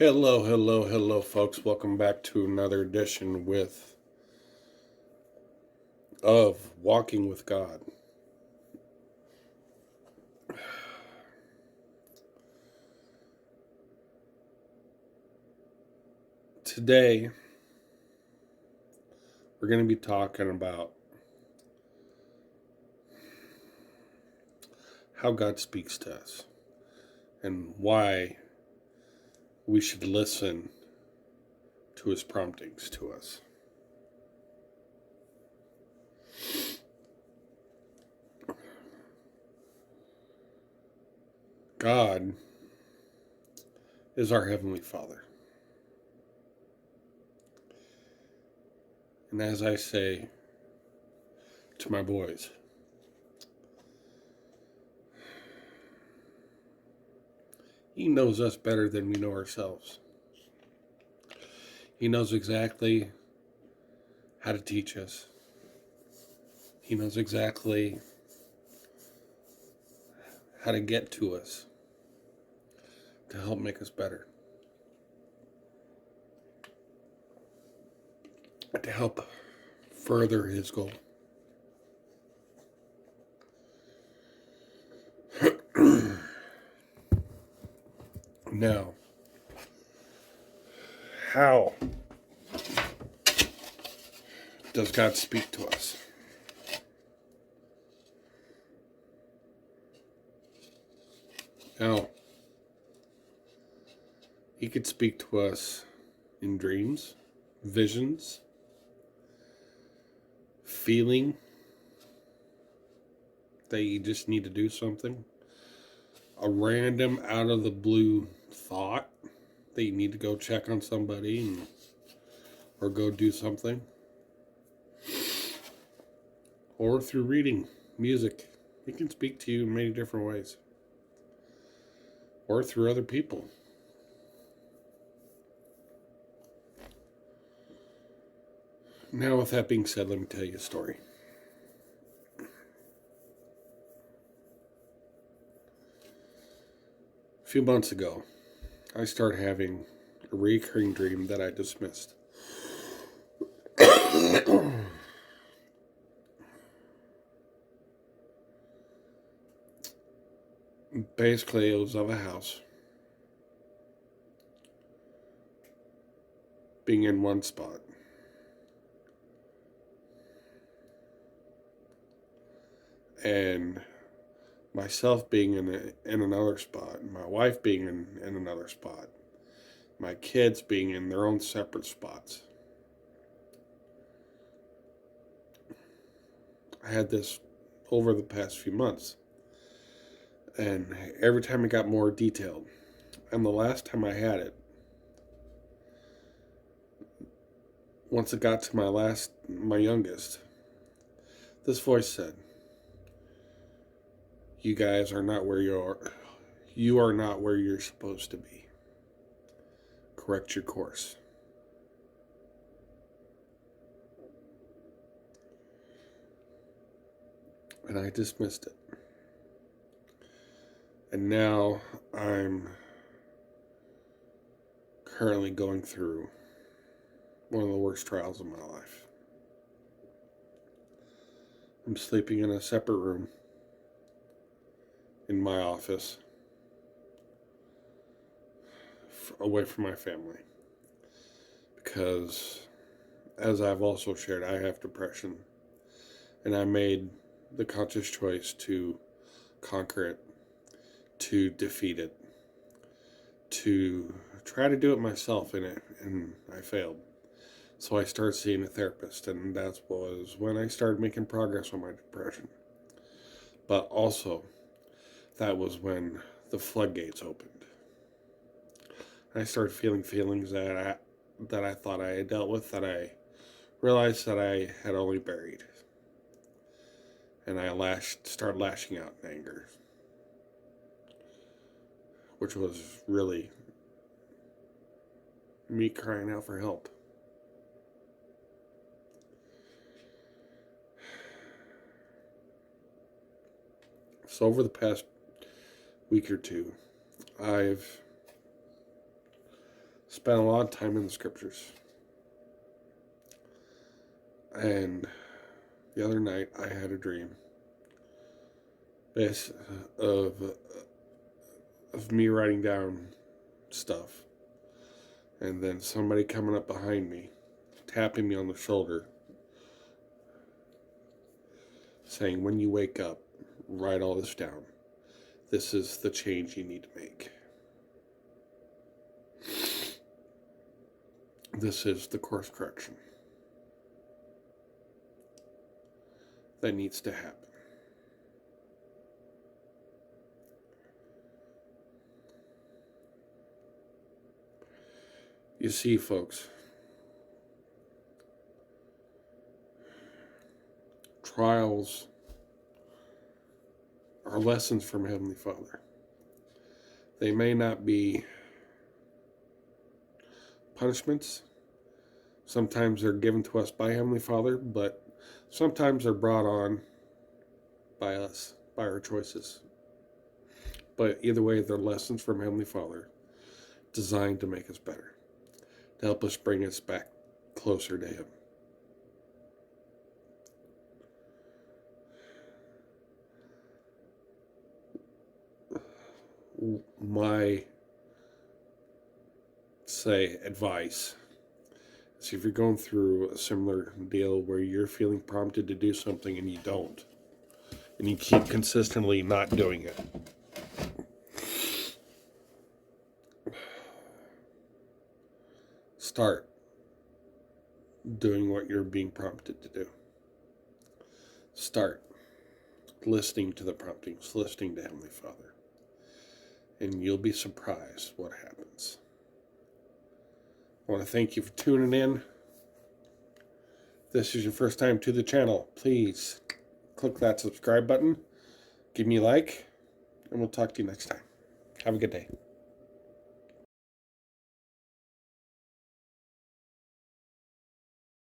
Hello, hello, hello, folks. Welcome back to another edition of Walking with God. Today, we're going to be talking about how God speaks to us and why we should listen to His promptings to us. God is our Heavenly Father. And as I say to my boys, He knows us better than we know ourselves. He knows exactly how to teach us. He knows exactly how to get to us to help make us better, to help further His goal. Now, how does God speak to us? Now, He could speak to us in dreams, visions, feeling that you just need to do something, a random out of the blue thought that you need to go check on somebody or go do something, or through reading, music. He can speak to you in many different ways, or through other people. Now, with that being said, let me tell you a story. A few months ago, I started having a recurring dream that I dismissed. Basically, it was of a house being in one spot, and myself being in another spot, my wife being in another spot, my kids being in their own separate spots. I had this over the past few months, and every time it got more detailed. And the last time I had it, once it got to my youngest, this voice said, "You guys are not where you are. You are not where you're supposed to be. Correct your course." And I dismissed it. And now I'm currently going through one of the worst trials of my life. I'm sleeping in a separate room in my office, away from my family. Because, as I've also shared, I have depression. And I made the conscious choice to conquer it, to defeat it, to try to do it myself, and I failed. So I started seeing a therapist, and that was when I started making progress on my depression. But also, that was when the floodgates opened. I started feeling feelings that I thought I had dealt with, that I realized that I had only buried. And I started lashing out in anger, which was really me crying out for help. So over the past week or two, I've spent a lot of time in the scriptures. And the other night I had a dream of me writing down stuff, and then somebody coming up behind me, tapping me on the shoulder, saying, when you wake up, write all this down. This is the change you need to make. This is the course correction that needs to happen. You see, folks, trials are lessons from Heavenly Father. They may not be punishments. Sometimes they're given to us by Heavenly Father, but sometimes they're brought on by us, by our choices. But either way, they're lessons from Heavenly Father, designed to make us better, to help us bring us back closer to Him. My, advice is, if you're going through a similar deal where you're feeling prompted to do something and you don't, and you keep consistently not doing it, start doing what you're being prompted to do. Start listening to the promptings, listening to Heavenly Father, and you'll be surprised what happens. I want to thank you for tuning in. If this is your first time to the channel, please click that subscribe button, give me a like, and we'll talk to you next time. Have a good day.